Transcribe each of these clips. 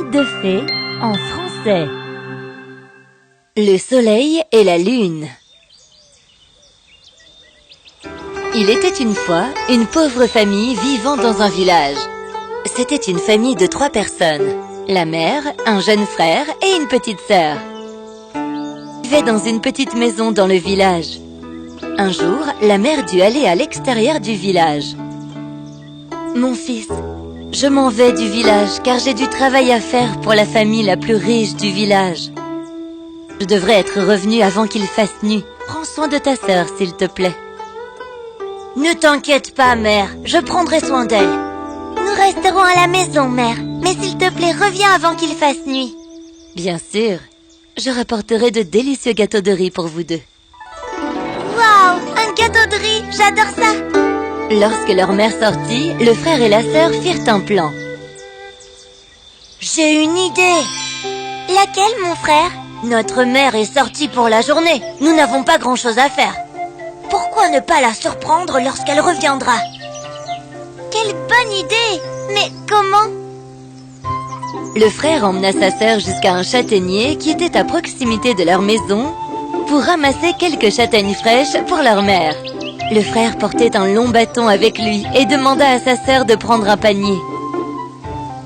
Conte de fées en français. Le soleil et la lune. Il était une fois une pauvre famille vivant dans un village. C'était une famille de 3 personnes. La mère, un jeune frère et une petite sœur. Ils vivaient dans une petite maison dans le village. Un jour, la mère dut aller à l'extérieur du village. « Mon fils, je m'en vais du village car j'ai du travail à faire pour la famille la plus riche du village. Je devrais être revenue avant qu'il fasse nuit. Prends soin de ta sœur, s'il te plaît. » « Ne t'inquiète pas, mère, je prendrai soin d'elle. »« Nous resterons à la maison, mère, mais s'il te plaît, reviens avant qu'il fasse nuit. »« Bien sûr, je rapporterai de délicieux gâteaux de riz pour vous deux. » Waouh, un gâteau de riz, j'adore ça. Lorsque leur mère sortit, le frère et la sœur firent un plan. « J'ai une idée. »« Laquelle, mon frère ?»« Notre mère est sortie pour la journée. Nous n'avons pas grand-chose à faire. Pourquoi ne pas la surprendre lorsqu'elle reviendra ?»« Quelle bonne idée! Mais comment ?» Le frère emmena sa sœur jusqu'à un châtaignier qui était à proximité de leur maison pour ramasser quelques châtaignes fraîches pour leur mère. Le frère portait un long bâton avec lui et demanda à sa sœur de prendre un panier.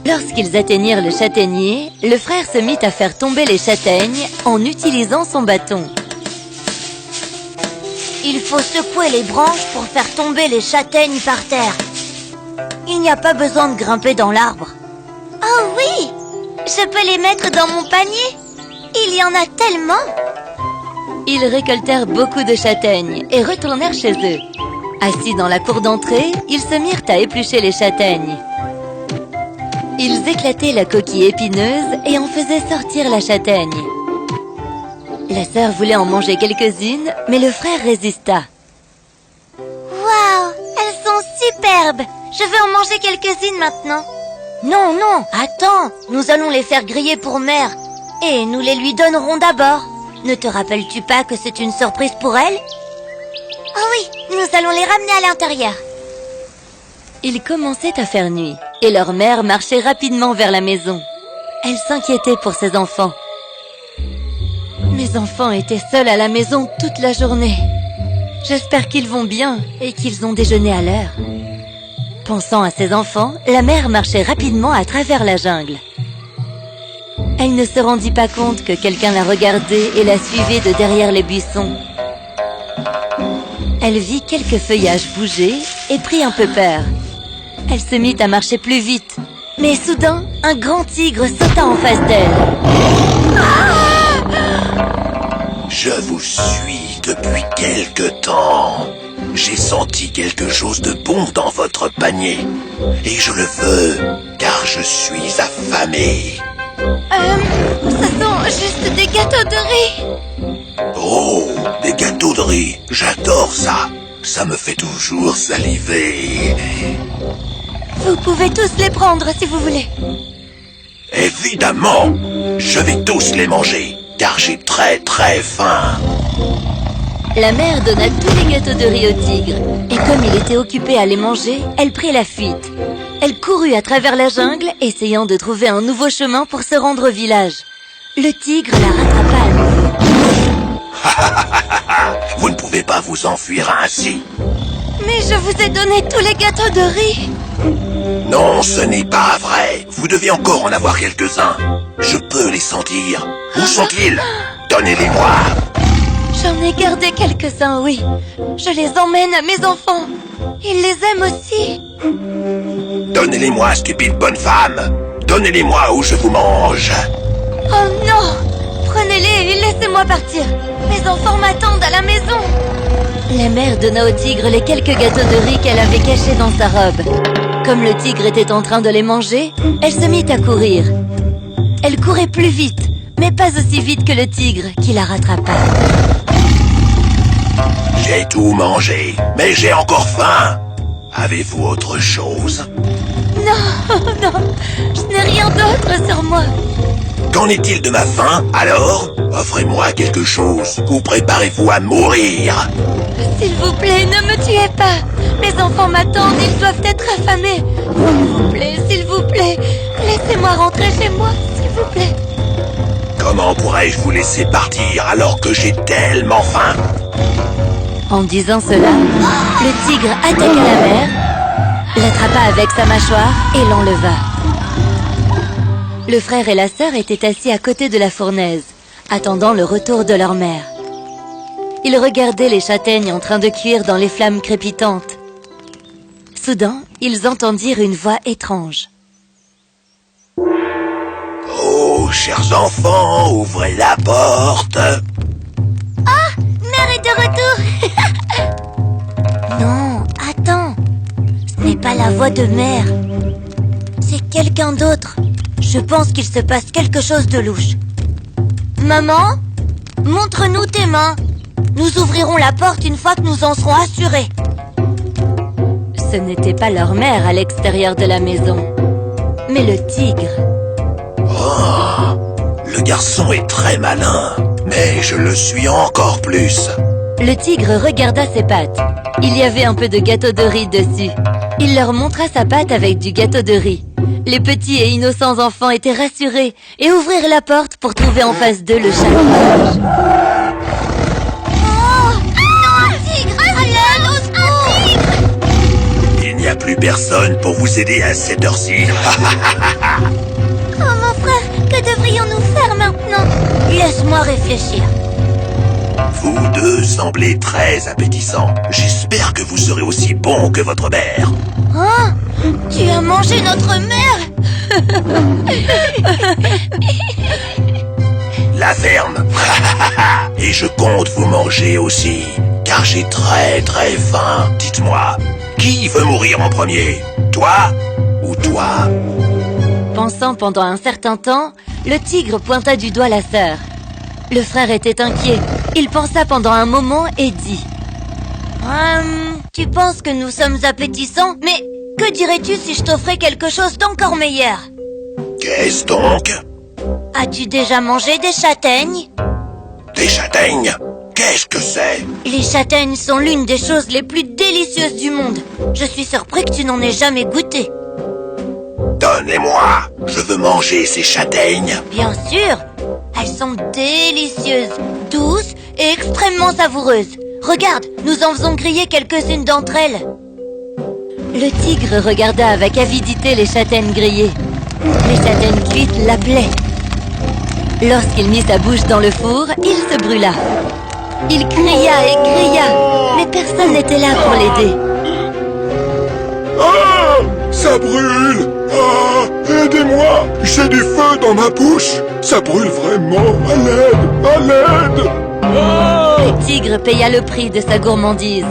Lorsqu'ils atteignirent le châtaignier, le frère se mit à faire tomber les châtaignes en utilisant son bâton. Il faut secouer les branches pour faire tomber les châtaignes par terre. Il n'y a pas besoin de grimper dans l'arbre. Oh oui! Je peux les mettre dans mon panier? Il y en a tellement! Ils récoltèrent beaucoup de châtaignes et retournèrent chez eux. Assis dans la cour d'entrée, ils se mirent à éplucher les châtaignes. Ils éclataient la coquille épineuse et en faisaient sortir la châtaigne. La sœur voulait en manger quelques-unes, mais le frère résista. « Waouh, elles sont superbes! Je veux en manger quelques-unes maintenant. »« Non, non, attends, nous allons les faire griller pour mère. Et nous les lui donnerons d'abord. Ne te rappelles-tu pas que c'est une surprise pour elle ?»« Oh oui, nous allons les ramener à l'intérieur. » Il commençait à faire nuit, et leur mère marchait rapidement vers la maison. Elle s'inquiétait pour ses enfants. Mes enfants étaient seuls à la maison toute la journée. J'espère qu'ils vont bien et qu'ils ont déjeuné à l'heure. Pensant à ses enfants, la mère marchait rapidement à travers la jungle. Elle ne se rendit pas compte que quelqu'un la regardait et la suivait de derrière les buissons. Elle vit quelques feuillages bouger et prit un peu peur. Elle se mit à marcher plus vite. Mais soudain, un grand tigre sauta en face d'elle. Je vous suis depuis quelque temps. J'ai senti quelque chose de bon dans votre panier. Et je le veux, car je suis affamé. Ce sont juste des gâteaux de riz. Oh, des gâteaux de riz, j'adore ça. Ça me fait toujours saliver. Vous pouvez tous les prendre si vous voulez. Évidemment, je vais tous les manger, car j'ai très faim. La mère donna tous les gâteaux de riz au tigre, et comme il était occupé à les manger, elle prit la fuite. Elle courut à travers la jungle, essayant de trouver un nouveau chemin pour se rendre au village. Le tigre la rattrapa à nouveau. Vous ne pouvez pas vous enfuir ainsi. Mais je vous ai donné tous les gâteaux de riz. Non, ce n'est pas vrai. Vous devez encore en avoir quelques-uns. Je peux les sentir. Où sont-ils? Donnez-les-moi. J'en ai gardé quelques-uns, oui. Je les emmène à mes enfants. Ils les aiment aussi. Donnez-les-moi, stupide bonne femme. Donnez-les-moi ou je vous mange. Oh non! Prenez-les et laissez-moi partir. Mes enfants m'attendent à la maison. La mère donna au tigre les quelques gâteaux de riz qu'elle avait cachés dans sa robe. Comme le tigre était en train de les manger, elle se mit à courir. Elle courait plus vite, mais pas aussi vite que le tigre qui la rattrapa. J'ai tout mangé, mais j'ai encore faim. Avez-vous autre chose? Non, non, je n'ai rien d'autre sur moi. Qu'en est-il de ma faim, alors? Offrez-moi quelque chose, ou préparez-vous à mourir. S'il vous plaît, ne me tuez pas. Mes enfants m'attendent, ils doivent être affamés. S'il vous plaît, Laissez-moi rentrer chez moi, s'il vous plaît. Comment pourrais-je vous laisser partir alors que j'ai tellement faim? En disant cela, le tigre attaqua la mère, l'attrapa avec sa mâchoire et l'enleva. Le frère et la sœur étaient assis à côté de la fournaise, attendant le retour de leur mère. Ils regardaient les châtaignes en train de cuire dans les flammes crépitantes. Soudain, ils entendirent une voix étrange. Oh, chers enfants, ouvrez la porte. Mère est de retour. Non, attends. Ce n'est pas la voix de mère. C'est quelqu'un d'autre. Je pense qu'il se passe quelque chose de louche. Maman, montre-nous tes mains. Nous ouvrirons la porte une fois que nous en serons assurés. Ce n'était pas leur mère à l'extérieur de la maison, mais le tigre. Oh, le garçon est très malin, mais je le suis encore plus. Le tigre regarda ses pattes. Il y avait un peu de gâteau de riz dessus. Il leur montra sa patte avec du gâteau de riz. Les petits et innocents enfants étaient rassurés et ouvrirent la porte pour trouver en face d'eux le chat sauvage. Oh non, un tigre! À l'aide, au secours! Il n'y a plus personne pour vous aider à cette heure-ci. Oh mon frère, que devrions-nous faire maintenant? Laisse-moi réfléchir. Vous deux semblez très appétissants. J'espère que vous serez aussi bons que votre mère. Oh, tu as mangé notre mère? La ferme. Et je compte vous manger aussi, car j'ai très faim. Dites-moi, qui veut mourir en premier? Toi ou toi? Pensant pendant un certain temps, le tigre pointa du doigt la sœur. Le frère était inquiet. Il pensa pendant un moment et dit: Tu penses que nous sommes appétissants? Mais que dirais-tu si je t'offrais quelque chose d'encore meilleur? Qu'est-ce donc? As-tu déjà mangé des châtaignes? Des châtaignes? Qu'est-ce que c'est? Les châtaignes sont l'une des choses les plus délicieuses du monde. Je suis surpris que tu n'en aies jamais goûté. Donnez-moi, je veux manger ces châtaignes. Bien sûr, elles sont délicieuses, douces et extrêmement savoureuses. Regarde, nous en faisons griller quelques-unes d'entre elles. Le tigre regarda avec avidité les châtaignes grillées. Les châtaignes cuites l'appelaient. Lorsqu'il mit sa bouche dans le four, il se brûla. Il cria et cria, mais personne n'était là pour l'aider. Ah! Ça brûle! Ah! Aidez-moi! J'ai du feu dans ma bouche! Ça brûle vraiment! À l'aide! À l'aide! Ah! Le tigre paya le prix de sa gourmandise.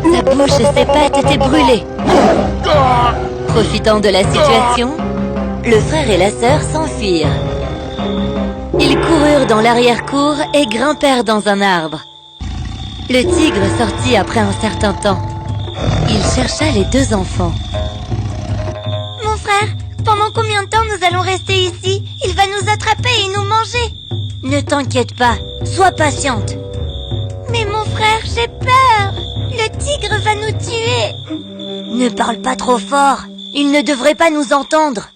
Sa bouche et ses pattes étaient brûlées. Profitant de la situation, le frère et la sœur s'enfuirent. Ils coururent dans l'arrière-cour et grimpèrent dans un arbre. Le tigre sortit après un certain temps. Il chercha les deux enfants. Mon frère, pendant combien de temps nous allons rester ici? Il va nous attraper et nous manger. Ne t'inquiète pas, sois patiente. Mais mon frère, j'ai peur. Le tigre va nous tuer. Ne parle pas trop fort. Il ne devrait pas nous entendre.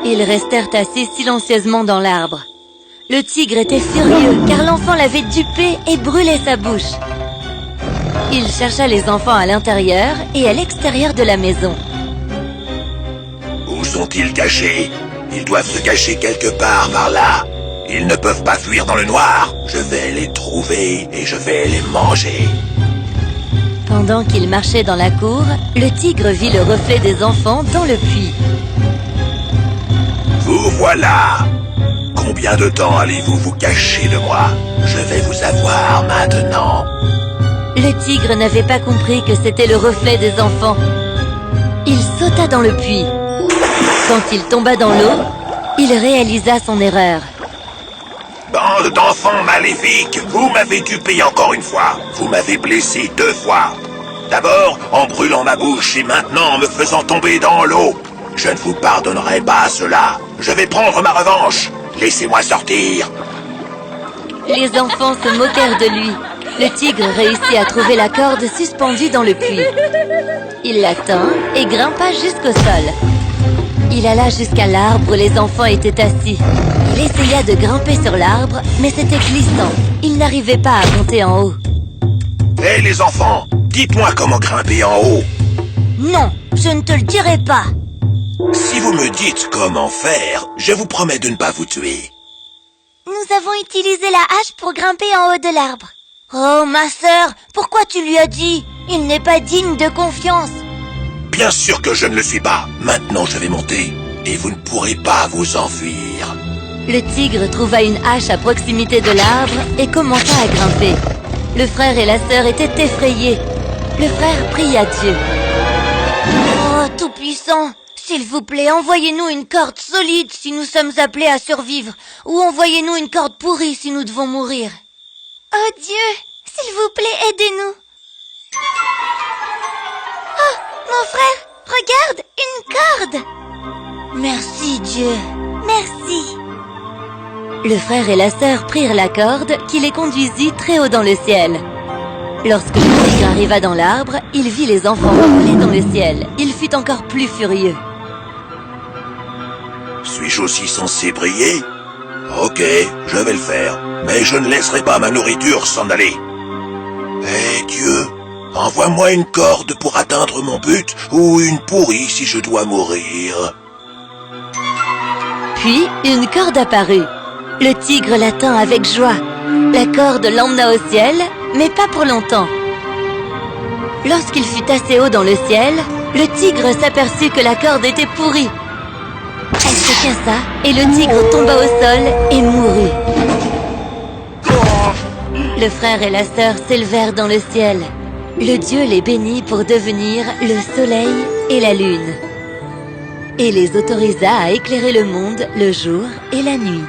Ils restèrent assis silencieusement dans l'arbre. Le tigre était furieux car l'enfant l'avait dupé et brûlé sa bouche. Il chercha les enfants à l'intérieur et à l'extérieur de la maison. Où sont-ils cachés? Ils doivent se cacher quelque part par là. Ils ne peuvent pas fuir dans le noir. Je vais les trouver et je vais les manger. Pendant qu'il marchait dans la cour, le tigre vit le reflet des enfants dans le puits. Vous voilà. Combien de temps allez-vous vous cacher de moi? Je vais vous avoir maintenant. Le tigre n'avait pas compris que c'était le reflet des enfants. Il sauta dans le puits. Quand il tomba dans l'eau, il réalisa son erreur. Bande d'enfants maléfiques, vous m'avez dupé encore une fois. Vous m'avez blessé 2 fois. D'abord en brûlant ma bouche et maintenant en me faisant tomber dans l'eau. Je ne vous pardonnerai pas cela. Je vais prendre ma revanche. Laissez-moi sortir. Les enfants se moquèrent de lui. Le tigre réussit à trouver la corde suspendue dans le puits. Il la tint et grimpa jusqu'au sol. Il alla jusqu'à l'arbre où les enfants étaient assis. Il essaya de grimper sur l'arbre, mais c'était glissant. Il n'arrivait pas à monter en haut. Hé les enfants, dites-moi comment grimper en haut. Non, je ne te le dirai pas. Si vous me dites comment faire, je vous promets de ne pas vous tuer. Nous avons utilisé la hache pour grimper en haut de l'arbre. Oh, ma sœur, pourquoi tu lui as dit? Il n'est pas digne de confiance. Bien sûr que je ne le suis pas. Maintenant je vais monter, et vous ne pourrez pas vous enfuir. Le tigre trouva une hache à proximité de l'arbre et commença à grimper. Le frère et la sœur étaient effrayés. Le frère pria Dieu. Oh, Tout-Puissant, s'il vous plaît, envoyez-nous une corde solide si nous sommes appelés à survivre, ou envoyez-nous une corde pourrie si nous devons mourir. Oh Dieu, s'il vous plaît, aidez-nous. Oh, mon frère, regarde, une corde. Merci Dieu, merci. Le frère et la sœur prirent la corde qui les conduisit très haut dans le ciel. Lorsque le tigre arriva dans l'arbre, il vit les enfants voler dans le ciel. Il fut encore plus furieux. Suis-je aussi censé briller? Ok, je vais le faire, mais je ne laisserai pas ma nourriture s'en aller. Hé Dieu, envoie-moi une corde pour atteindre mon but, ou une pourrie si je dois mourir. Puis, une corde apparut. Le tigre la tint avec joie. La corde l'emmena au ciel, mais pas pour longtemps. Lorsqu'il fut assez haut dans le ciel, le tigre s'aperçut que la corde était pourrie. Elle se cassa et le tigre tomba au sol et mourut. Le frère et la sœur s'élevèrent dans le ciel. Le Dieu les bénit pour devenir le soleil et la lune, et les autorisa à éclairer le monde le jour et la nuit.